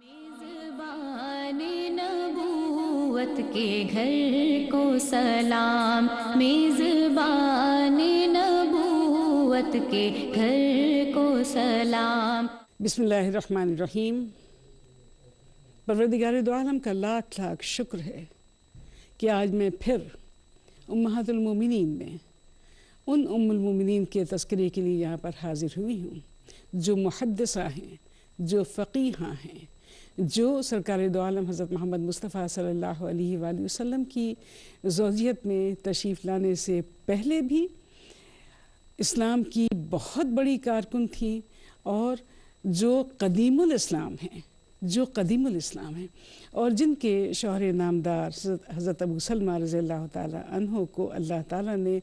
میزبان نبوت کے گھر کو سلام، میزبان نبوت کے گھر کو سلام۔ بسم اللہ الرحمن الرحیم۔ پروردگار دو عالم کا لاکھ لاکھ شکر ہے کہ آج میں پھر امہات المومنین میں ان ام المومنین کے تذکرے کے لیے یہاں پر حاضر ہوئی ہوں جو محدثہ ہیں، جو فقیہہ ہیں، جو سرکار دو عالم حضرت محمد مصطفیٰ صلی اللہ علیہ وآلہ وسلم کی زوجیت میں تشریف لانے سے پہلے بھی اسلام کی بہت بڑی کارکن تھیں، اور جو قدیم الاسلام ہیں اور جن کے شوہر نامدار حضرت ابو سلمہ رضی اللہ تعالیٰ عنہ کو اللہ تعالیٰ نے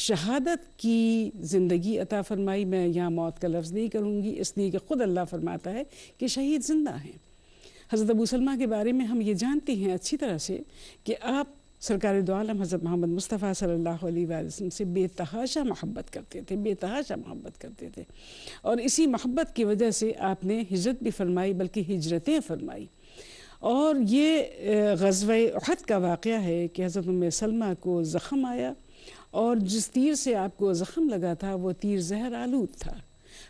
شہادت کی زندگی عطا فرمائی۔ میں یہاں موت کا لفظ نہیں کروں گی، اس لیے کہ خود اللہ فرماتا ہے کہ شہید زندہ ہیں۔ حضرت ابو سلمہ کے بارے میں ہم یہ جانتے ہیں اچھی طرح سے کہ آپ سرکار دو عالم حضرت محمد مصطفیٰ صلی اللہ علیہ وآلہ وسلم سے بے تحاشا محبت کرتے تھے، اور اسی محبت کی وجہ سے آپ نے ہجرت بھی فرمائی، بلکہ ہجرتیں فرمائی۔ اور یہ غزوہ احد کا واقعہ ہے کہ حضرت ام سلمہ کو زخم آیا، اور جس تیر سے آپ کو زخم لگا تھا وہ تیر زہر آلود تھا،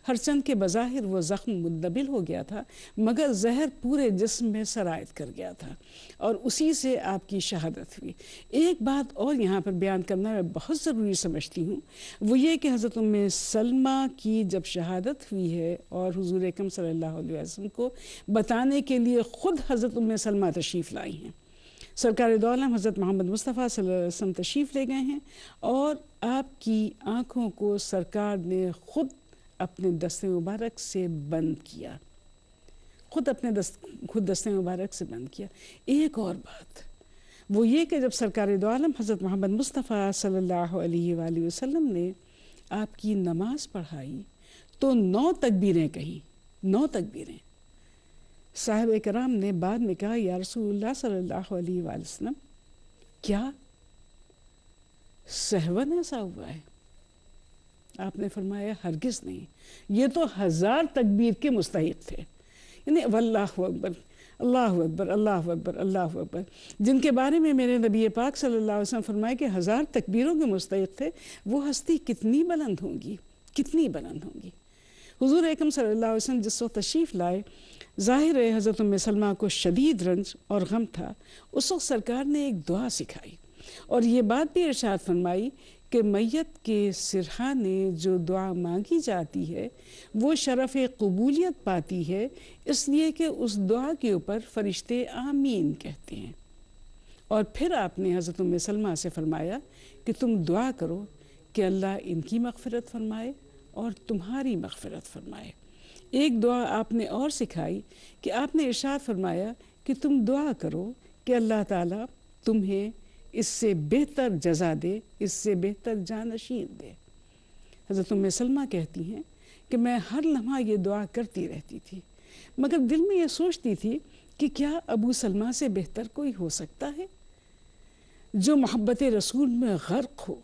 ہرچند کے بظاہر وہ زخم مندمل ہو گیا تھا، مگر زہر پورے جسم میں سرایت کر گیا تھا، اور اسی سے آپ کی شہادت ہوئی۔ ایک بات اور یہاں پر بیان کرنا میں بہت ضروری سمجھتی ہوں، وہ یہ کہ حضرت ام سلمہ کی جب شہادت ہوئی ہے اور حضور اکرم صلی اللہ علیہ وسلم کو بتانے کے لیے خود حضرت ام سلمہ تشریف لائی ہیں، سرکار دو عالم حضرت محمد مصطفیٰ صلی اللہ علیہ وسلم تشریف لے گئے ہیں، اور آپ کی آنکھوں کو سرکار نے خود اپنے دست مبارک سے بند کیا، خود دست مبارک سے بند کیا۔ ایک اور بات وہ یہ کہ جب سرکار دو عالم حضرت محمد مصطفیٰ صلی اللہ علیہ وآلہ وسلم نے آپ کی نماز پڑھائی تو 9 تکبیریں کہیں، 9 تکبیریں۔ صاحب کرام نے بعد میں کہا یا رسول اللہ صلی اللہ علیہ وآلہ وسلم، کیا سہون ایسا ہوا ہے؟ آپ نے فرمایا ہرگز نہیں، یہ تو 1000 تکبیر کے مستحق تھے، یعنی واللہ اکبر، اللہ اکبر، اللہ اکبر، اللہ اکبر، جن کے بارے میں میرے نبی پاک صلی اللہ علیہ وسلم فرمایا کہ 1000 تکبیروں کے مستحق تھے، وہ ہستی کتنی بلند ہوں گی، کتنی بلند ہوں گی۔ حضور اکرم صلی اللہ علیہ وسلم جس وقت تشریف لائے، ظاہر ہے حضرت ام سلمہ کو شدید رنج اور غم تھا، اس وقت سرکار نے ایک دعا سکھائی، اور یہ بات بھی ارشاد فرمائی کہ میت کے سرہانے جو دعا مانگی جاتی ہے وہ شرف قبولیت پاتی ہے، اس لیے کہ اس دعا کے اوپر فرشتے آمین کہتے ہیں۔ اور پھر آپ نے حضرت ام سلمہ سے فرمایا کہ تم دعا کرو کہ اللہ ان کی مغفرت فرمائے اور تمہاری مغفرت فرمائے۔ ایک دعا آپ نے اور سکھائی کہ آپ نے ارشاد فرمایا کہ تم دعا کرو کہ اللہ تعالیٰ تمہیں اس سے بہتر جزا دے، اس سے بہتر جانشین دے۔ حضرت ام سلمہ کہتی ہیں کہ میں ہر لمحہ یہ دعا کرتی رہتی تھی، مگر دل میں یہ سوچتی تھی کہ کیا ابو سلمہ سے بہتر کوئی ہو سکتا ہے، جو محبت رسول میں غرق ہو،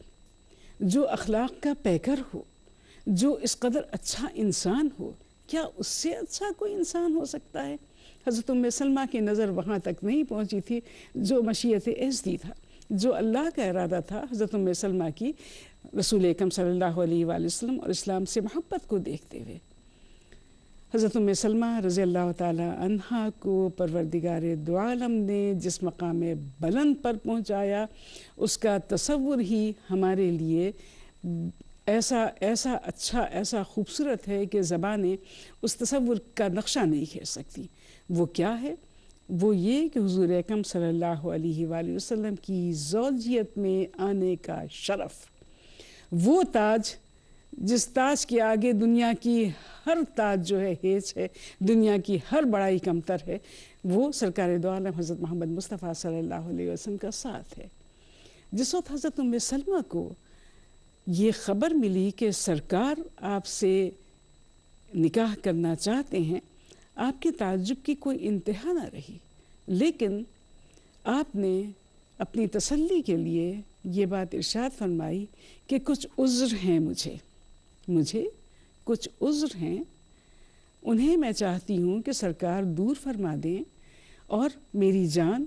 جو اخلاق کا پیکر ہو، جو اس قدر اچھا انسان ہو، کیا اس سے اچھا کوئی انسان ہو سکتا ہے؟ حضرت ام سلمہ کی نظر وہاں تک نہیں پہنچی تھی جو مشیت اذن تھا، جو اللہ کا ارادہ تھا حضرت ام سلمہ کی رسول اکرم صلی اللہ علیہ وآلہ وسلم اور اسلام سے محبت کو دیکھتے ہوئے۔ حضرت ام سلمہ رضی اللہ تعالی عنہا کو پروردگار دو عالم نے جس مقام بلند پر پہنچایا، اس کا تصور ہی ہمارے لیے ایسا اچھا، ایسا خوبصورت ہے کہ زبانیں اس تصور کا نقشہ نہیں کھینچ سکتی۔ وہ کیا ہے؟ وہ یہ کہ حضور اکرم صلی اللہ علیہ وآلہ وسلم کی زوجیت میں آنے کا شرف، وہ تاج جس تاج کے آگے دنیا کی ہر تاج جو ہے ہیچ ہے، دنیا کی ہر بڑائی کمتر ہے، وہ سرکار دو عالم حضرت محمد مصطفیٰ صلی اللہ علیہ وسلم کا ساتھ ہے۔ جس وقت حضرت ام سلمہ کو یہ خبر ملی کہ سرکار آپ سے نکاح کرنا چاہتے ہیں، آپ کے تعجب کی کوئی انتہا نہ رہی، لیکن آپ نے اپنی تسلی کے لیے یہ بات ارشاد فرمائی کہ کچھ عذر ہیں، مجھے کچھ عذر ہیں، انہیں میں چاہتی ہوں کہ سرکار دور فرما دیں، اور میری جان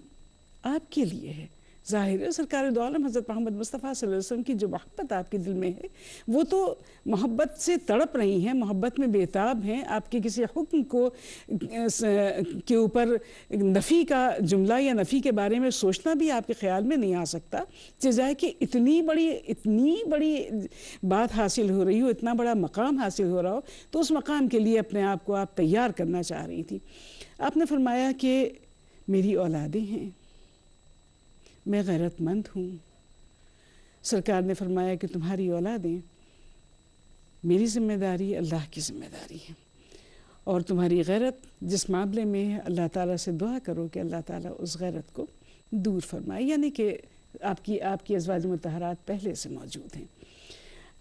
آپ کے لیے ہے۔ ظاہر ہے سرکار دو عالم حضرت محمد مصطفیٰ صلی اللہ علیہ وسلم کی جو محبت آپ کے دل میں ہے وہ تو محبت سے تڑپ رہی ہیں، محبت میں بےتاب ہیں، آپ کے کسی حکم کو کے اوپر نفی کا جملہ یا نفی کے بارے میں سوچنا بھی آپ کے خیال میں نہیں آ سکتا، جائے کہ اتنی بڑی بات حاصل ہو رہی ہو، اتنا بڑا مقام حاصل ہو رہا ہو، تو اس مقام کے لیے اپنے آپ کو آپ تیار کرنا چاہ رہی تھی۔ آپ نے فرمایا کہ میری اولادیں ہیں، میں غیرت مند ہوں۔ سرکار نے فرمایا کہ تمہاری اولادیں میری ذمہ داری، اللہ کی ذمہ داری ہے، اور تمہاری غیرت جس معاملے میں ہے اللہ تعالیٰ سے دعا کرو کہ اللہ تعالیٰ اس غیرت کو دور فرمائے، یعنی کہ آپ کی ازواج مطہرات پہلے سے موجود ہیں۔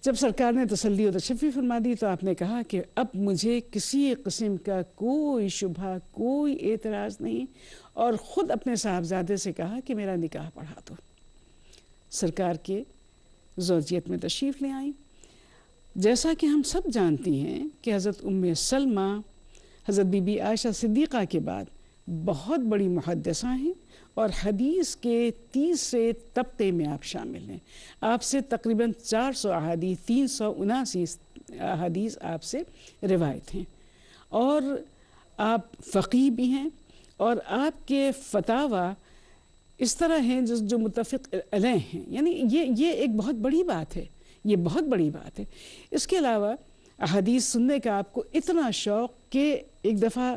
جب سرکار نے تسلی و تشفی فرما دی تو آپ نے کہا کہ اب مجھے کسی قسم کا کوئی شبہ، کوئی اعتراض نہیں، اور خود اپنے صاحبزادے سے کہا کہ میرا نکاح پڑھا دو۔ سرکار کے زوجیت میں تشریف لے آئیں۔ جیسا کہ ہم سب جانتی ہیں کہ حضرت ام سلمہ حضرت بی بی عائشہ صدیقہ کے بعد بہت بڑی محدثہ ہیں، اور حدیث کے تیسرے طبقے میں آپ شامل ہیں۔ آپ سے تقریباً 400 احادیث، 379 احادیث آپ سے روایت ہیں، اور آپ فقیہ بھی ہیں، اور آپ کے فتاویٰ اس طرح ہیں جو متفق علیہ ہیں، یعنی یہ ایک بہت بڑی بات ہے، یہ بہت بڑی بات ہے۔ اس کے علاوہ احادیث سننے کا آپ کو اتنا شوق کہ ایک دفعہ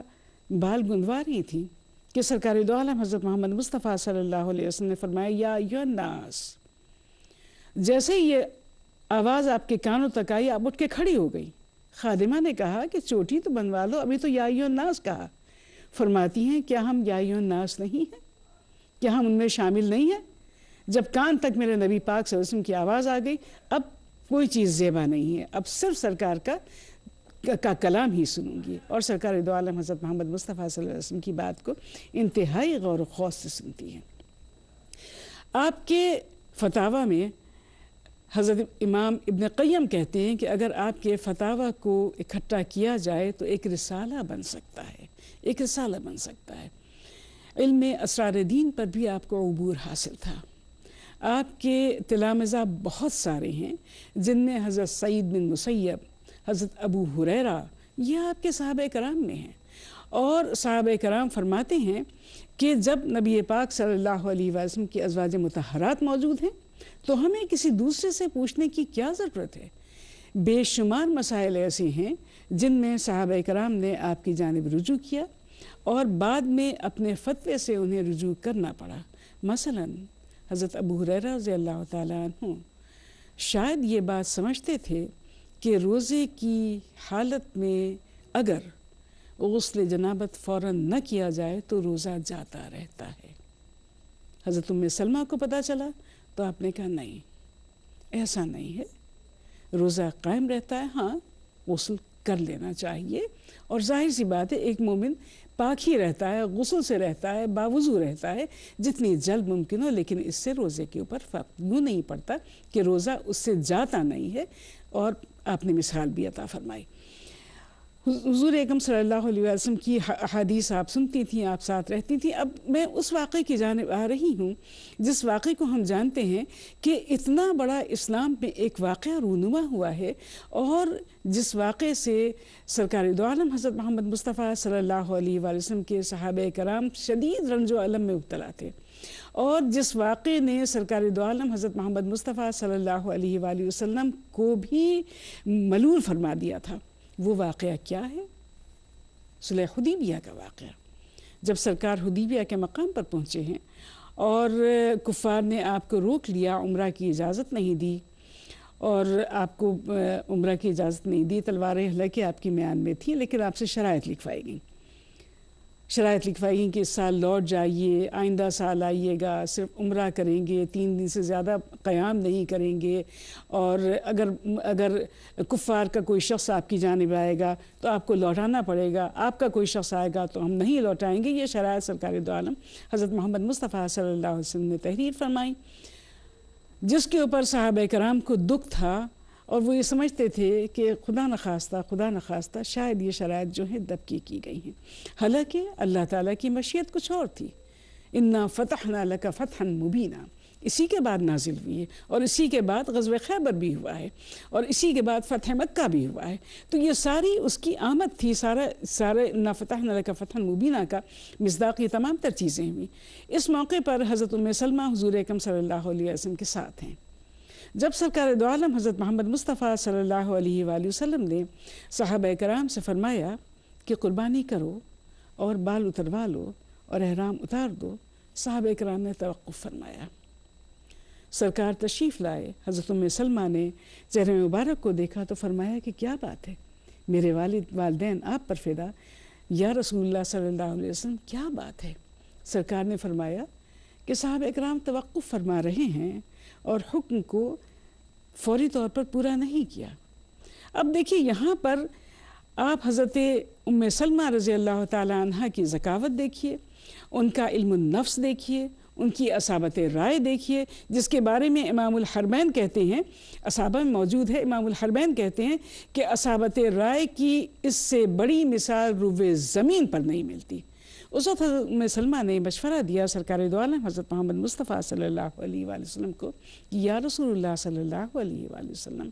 بال گنوا رہی تھی کہ سرکار دو عالم حضرت محمد مصطفیٰ صلی اللہ علیہ وسلم نے فرمایا یا ایھا الناس۔ جیسے ہی یہ آواز آپ کے کانوں تک آئی آپ اٹھ کے کھڑی ہو گئی۔ خادمہ نے کہا کہ چوٹی تو بنوا لو، ابھی تو یا ایھا الناس کہا۔ فرماتی ہیں کیا ہم یا ایھا الناس نہیں ہیں؟ کیا ہم ان میں شامل نہیں ہیں؟ جب کان تک میرے نبی پاک صلی اللہ علیہ وسلم کی آواز آ گئی، اب کوئی چیز زیبا نہیں ہے، اب صرف سرکار کا کلام ہی سنوں گی، اور سرکار دو عالم حضرت محمد مصطفیٰ صلی اللہ علیہ وسلم کی بات کو انتہائی غور و خوض سے سنتی ہیں۔ آپ کے فتاویٰ میں حضرت امام ابن قیم کہتے ہیں کہ اگر آپ کے فتاویٰ کو اکٹھا کیا جائے تو ایک رسالہ بن سکتا ہے، ایک رسالہ بن سکتا ہے۔ علم اسرار دین پر بھی آپ کو عبور حاصل تھا۔ آپ کے تلامذہ بہت سارے ہیں، جن میں حضرت سعید بن مسیب، حضرت ابو ہریرہ، یہ آپ کے صحابہ کرام میں ہیں، اور صحابہ کرام فرماتے ہیں کہ جب نبی پاک صلی اللہ علیہ وسلم کی ازواج مطہرات موجود ہیں تو ہمیں کسی دوسرے سے پوچھنے کی کیا ضرورت ہے۔ بے شمار مسائل ایسے ہیں جن میں صحابہ کرام نے آپ کی جانب رجوع کیا، اور بعد میں اپنے فتوے سے انہیں رجوع کرنا پڑا۔ مثلا حضرت ابو ہریرہ رضی اللہ تعالیٰ عنہ شاید یہ بات سمجھتے تھے کہ روزے کی حالت میں اگر غسل جنابت فوراً نہ کیا جائے تو روزہ جاتا رہتا ہے۔ حضرت ام سلمہ کو پتہ چلا تو آپ نے کہا نہیں، ایسا نہیں ہے، روزہ قائم رہتا ہے، ہاں غسل کر لینا چاہیے، اور ظاہر سی بات ہے ایک مومن پاک ہی رہتا ہے، غسل سے رہتا ہے، باوضو رہتا ہے جتنی جلد ممکن ہو، لیکن اس سے روزے کے اوپر فرق یوں نہیں پڑتا کہ روزہ اس سے جاتا نہیں ہے، اور آپ نے مثال بھی عطا فرمائی۔ حضور اکرم صلی اللہ علیہ وسلم کی احادیث آپ سنتی تھیں، آپ ساتھ رہتی تھیں۔ اب میں اس واقعے کی جانب آ رہی ہوں جس واقعے کو ہم جانتے ہیں کہ اتنا بڑا اسلام میں ایک واقعہ رونما ہوا ہے، اور جس واقعے سے سرکار دو عالم حضرت محمد مصطفیٰ صلی اللہ علیہ وآلہ وسلم کے صحابہ کرام شدید رنج و الم میں مبتلا تھے، اور جس واقعے نے سرکار دو عالم حضرت محمد مصطفیٰ صلی اللہ علیہ وآلہ وسلم کو بھی ملول فرما دیا تھا، وہ واقعہ کیا ہے؟ صلح حدیبیہ کا واقعہ۔ جب سرکار حدیبیہ کے مقام پر پہنچے ہیں اور کفار نے آپ کو روک لیا، عمرہ کی اجازت نہیں دی، اور آپ کو عمرہ کی اجازت نہیں دی، تلواریں حالانکہ آپ کی میان میں تھی، لیکن آپ سے شرائط لکھوائی گئیں، کہ اس سال لوٹ جائیے، آئندہ سال آئیے گا، صرف عمرہ کریں گے، 3 دن سے زیادہ قیام نہیں کریں گے، اور اگر کفار کا کوئی شخص آپ کی جانب آئے گا تو آپ کو لوٹانا پڑے گا، آپ کا کوئی شخص آئے گا تو ہم نہیں لوٹائیں گے۔ یہ شرائط سرکار دو عالم حضرت محمد مصطفیٰ صلی اللہ علیہ وسلم نے تحریر فرمائی، جس کے اوپر صحابہ کرام کو دکھ تھا، اور وہ یہ سمجھتے تھے کہ خدا نخواستہ شاید یہ شرائط جو ہیں دبکی کی گئی ہیں، حالانکہ اللہ تعالیٰ کی مشیت کچھ اور تھی۔ انا فتحنا لک فتحا مبینا اسی کے بعد نازل ہوئی ہے، اور اسی کے بعد غزوہ خیبر بھی ہوا ہے، اور اسی کے بعد فتح مکہ بھی ہوا ہے۔ تو یہ ساری اس کی آمد تھی، سارے انا فتحنا لک فتحا مبینا کا مصداق یہ تمام تر چیزیں ہوئیں۔ اس موقع پر حضرت ام سلمہ حضور اکرم صلی اللہ علیہ وسلم کے ساتھ ہیں۔ جب سرکار دو عالم حضرت محمد مصطفیٰ صلی اللہ علیہ وآلہ وسلم نے صحابہ کرام سے فرمایا کہ قربانی کرو اور بال اتروا لو اور احرام اتار دو، صحابہ کرام نے توقف فرمایا۔ سرکار تشریف لائے، حضرت ام سلمہ نے چہرے مبارک کو دیکھا تو فرمایا کہ کیا بات ہے، میرے والدین آپ پر فدا، یا رسول اللہ صلی اللہ علیہ وسلم کیا بات ہے؟ سرکار نے فرمایا کہ صحابہ کرام توقف فرما رہے ہیں اور حکم کو فوری طور پر پورا نہیں کیا۔ اب دیکھیے یہاں پر آپ حضرت ام سلمہ رضی اللہ تعالی عنہ کی ذکاوت دیکھیے، ان کا علم النفس دیکھیے، ان کی اصابت رائے دیکھیے، جس کے بارے میں امام الحرمین کہتے ہیں، اصابہ میں موجود ہے، امام الحرمین کہتے ہیں کہ اصابت رائے کی اس سے بڑی مثال روئے زمین پر نہیں ملتی۔ اس وقت حضرت ام سلمہ نے مشورہ دیا سرکار دو عالم حضرت محمد مصطفیٰ صلی اللہ علیہ وآلہ وسلم کو کہ یا رسول اللہ صلی اللہ علیہ وآلہ وسلم،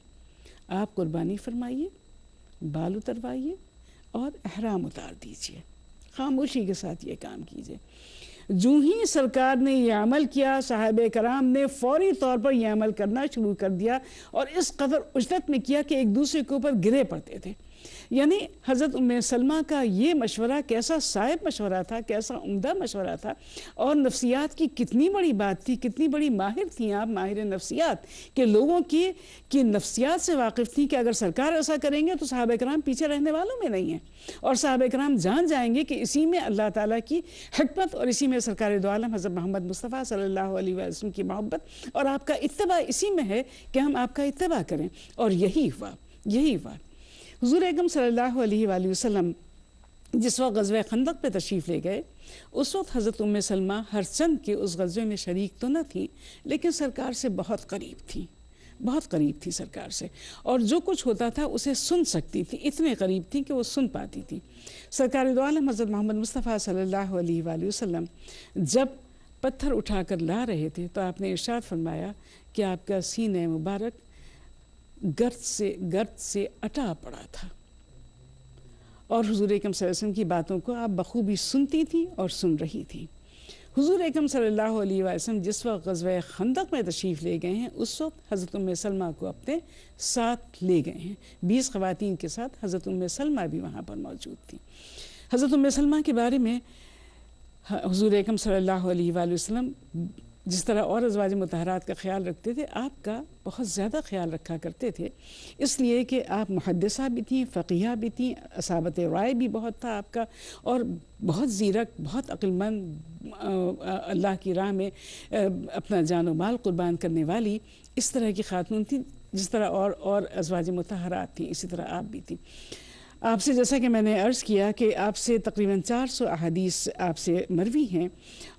آپ قربانی فرمائیے، بال اتروائیے اور احرام اتار دیجیے، خاموشی کے ساتھ یہ کام کیجیے۔ جو ہی سرکار نے یہ عمل کیا، صحابہ کرام نے فوری طور پر یہ عمل کرنا شروع کر دیا، اور اس قدر اجدت میں کیا کہ ایک دوسرے کے اوپر گرے پڑتے تھے۔ یعنی حضرت ام سلمہ کا یہ مشورہ کیسا صائب مشورہ تھا، کیسا عمدہ مشورہ تھا، اور نفسیات کی کتنی بڑی بات تھی، کتنی بڑی ماہر تھیں آپ، ماہر نفسیات، کہ لوگوں کی نفسیات سے واقف تھیں کہ اگر سرکار ایسا کریں گے تو صحابہ کرام پیچھے رہنے والوں میں نہیں ہیں، اور صحابہ کرام جان جائیں گے کہ اسی میں اللہ تعالیٰ کی حکمت اور اسی میں سرکار دو عالم حضرت محمد مصطفیٰ صلی اللہ علیہ وسلم کی محبت اور آپ کا اتباع اسی میں ہے کہ ہم آپ کا اتباع کریں۔ اور یہی ہوا حضور اکرم صلی اللہ علیہ وآلہ وسلم جس وقت غزوہ خندق پہ تشریف لے گئے، اس وقت حضرت ام سلمہ ہر چند کے اس غزوے میں شریک تو نہ تھیں، لیکن سرکار سے بہت قریب تھی سرکار سے، اور جو کچھ ہوتا تھا اسے سن سکتی تھی، اتنے قریب تھی کہ وہ سن پاتی تھی۔ سرکار دو عالم حضرت محمد مصطفیٰ صلی اللہ علیہ وآلہ وسلم جب پتھر اٹھا کر لا رہے تھے تو آپ نے ارشاد فرمایا کہ آپ کا سینہ مبارک گرد سے اٹا پڑا تھا، اور حضور اکرم صلی اللہ علیہ وسلم کی باتوں کو آپ بخوبی سنتی تھی اور سن رہی تھی۔ حضور اکرم صلی اللہ علیہ وسلم جس وقت غزوہ خندق میں تشریف لے گئے ہیں، اس وقت حضرت ام سلمہ کو اپنے ساتھ لے گئے ہیں، 20 خواتین کے ساتھ حضرت ام سلمہ بھی وہاں پر موجود تھی۔ حضرت ام سلمہ کے بارے میں حضور اکرم صلی اللہ علیہ وآلہ وسلم جس طرح اور ازواج مطہرات کا خیال رکھتے تھے، آپ کا بہت زیادہ خیال رکھا کرتے تھے، اس لیے کہ آپ محدثہ بھی تھیں، فقیہ بھی تھیں، اصابت رائے بھی بہت تھا آپ کا، اور بہت زیرک، بہت عقل مند، اللہ کی راہ میں اپنا جان و مال قربان کرنے والی اس طرح کی خاتون تھیں، جس طرح اور ازواج مطہرات تھیں، اسی طرح آپ بھی تھیں۔ آپ سے جیسا کہ میں نے عرض کیا کہ آپ سے تقریباً 400 احادیث آپ سے مروی ہیں،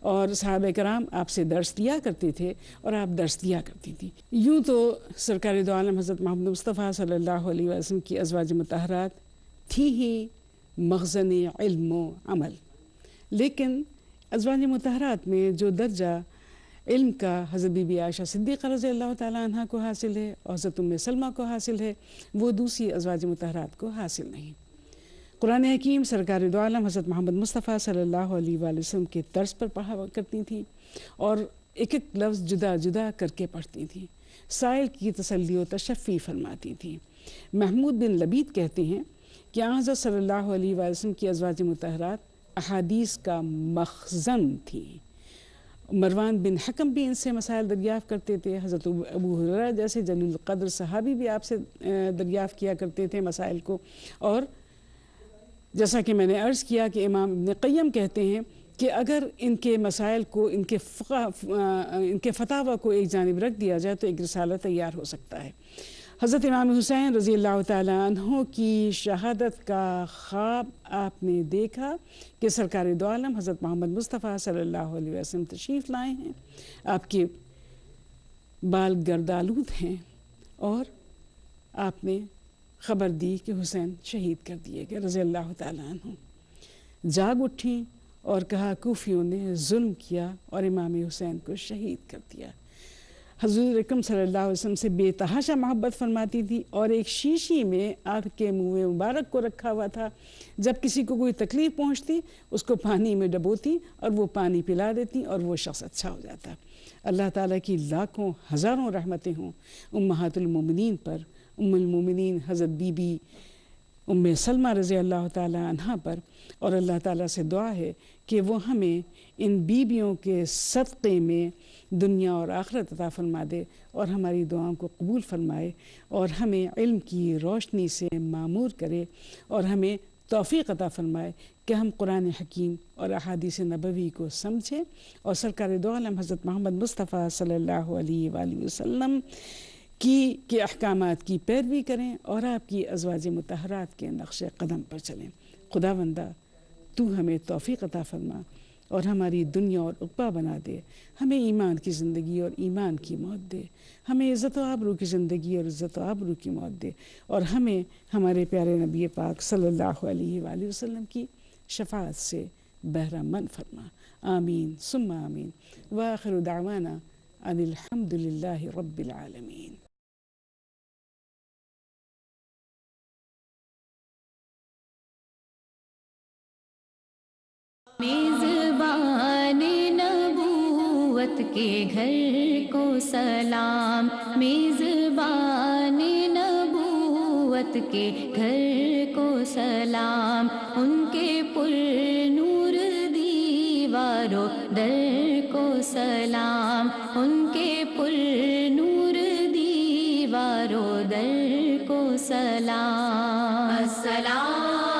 اور صحابہ کرام آپ سے درس لیا کرتے تھے اور آپ درس دیا کرتی تھی۔ یوں تو سرکار دو عالم حضرت محمد مصطفیٰ صلی اللہ علیہ وسلم کی ازواج مطہرات تھی ہی مخزن علم و عمل، لیکن ازواج مطہرات میں جو درجہ علم کا حضرت بی بی عائشہ صدیقہ رضی اللہ تعالیٰ عنہ کو حاصل ہے اور حضرت ام سلمہ کو حاصل ہے، وہ دوسری ازواج مطہرات کو حاصل نہیں۔ قرآن حکیم سرکار دو عالم حضرت محمد مصطفیٰ صلی اللہ علیہ وآلہ وسلم کے طرز پر پڑھا کرتی تھیں، اور ایک ایک لفظ جدا جدا کر کے پڑھتی تھیں، سائل کی تسلی و تشفی فرماتی تھیں۔ محمود بن لبید کہتے ہیں کہ حضرت صلی اللہ علیہ وآلہ وسلم کی ازواج مطہرات احادیث کا مخزن تھیں۔ مروان بن حکم بھی ان سے مسائل دریافت کرتے تھے، حضرت ابو ہریرہ جیسے جلیل القدر صحابی بھی آپ سے دریافت کیا کرتے تھے مسائل کو، اور جیسا کہ میں نے عرض کیا کہ امام ابن قیم کہتے ہیں کہ اگر ان کے مسائل کو، ان کے فتاوی کو ایک جانب رکھ دیا جائے تو ایک رسالہ تیار ہو سکتا ہے۔ حضرت امام حسین رضی اللہ تعالیٰ عنہ کی شہادت کا خواب آپ نے دیکھا کہ سرکار دو عالم حضرت محمد مصطفیٰ صلی اللہ علیہ وسلم تشریف لائے ہیں، آپ کے بال گردآلود ہیں اور آپ نے خبر دی کہ حسین شہید کر دیے گئے رضی اللہ تعالیٰ عنہ۔ جاگ اٹھیں اور کہا کوفیوں نے ظلم کیا اور امام حسین کو شہید کر دیا۔ حضور اکرم صلی اللہ علیہ وسلم سے بے تحاشا محبت فرماتی تھی اور ایک شیشی میں آپ کے منہ مبارک کو رکھا ہوا تھا، جب کسی کو کوئی تکلیف پہنچتی اس کو پانی میں ڈبوتی اور وہ پانی پلا دیتی اور وہ شخص اچھا ہو جاتا۔ اللہ تعالیٰ کی لاکھوں ہزاروں رحمتیں ہوں امہات المومنین پر، ام المومنین حضرت بی بی ام سلمہ رضی اللہ تعالیٰ عنہا پر، اور اللہ تعالیٰ سے دعا ہے کہ وہ ہمیں ان بیویوں کے صدقے میں دنیا اور آخرت عطا فرما دے اور ہماری دعاؤں کو قبول فرمائے اور ہمیں علم کی روشنی سے معمور کرے اور ہمیں توفیق عطا فرمائے کہ ہم قرآن حکیم اور احادیث نبوی کو سمجھیں اور سرکار دو عالم حضرت محمد مصطفیٰ صلی اللہ علیہ وآلہ وسلم کے احکامات کی پیروی کریں اور آپ کی ازواج مطہرات کے نقش قدم پر چلیں۔ خداوندہ تو ہمیں توفیق عطا فرما اور ہماری دنیا اور عقبہ بنا دے، ہمیں ایمان کی زندگی اور ایمان کی موت دے، ہمیں عزت و آبرو کی زندگی اور عزت و آبرو کی موت دے، اور ہمیں ہمارے پیارے نبی پاک صلی اللہ علیہ وآلہ وسلم کی شفاعت سے بہرہ مند فرما۔ آمین ثم آمین، وآخر دعوانا ان الحمد للہ رب العالمین۔ میزبان نبوت کے گھر کو سلام، میزبان نبوت کے گھر کو سلام، ان کے پر نور دیواروں در کو سلام، ان کے پر نور دیواروں در کو سلام۔ السلام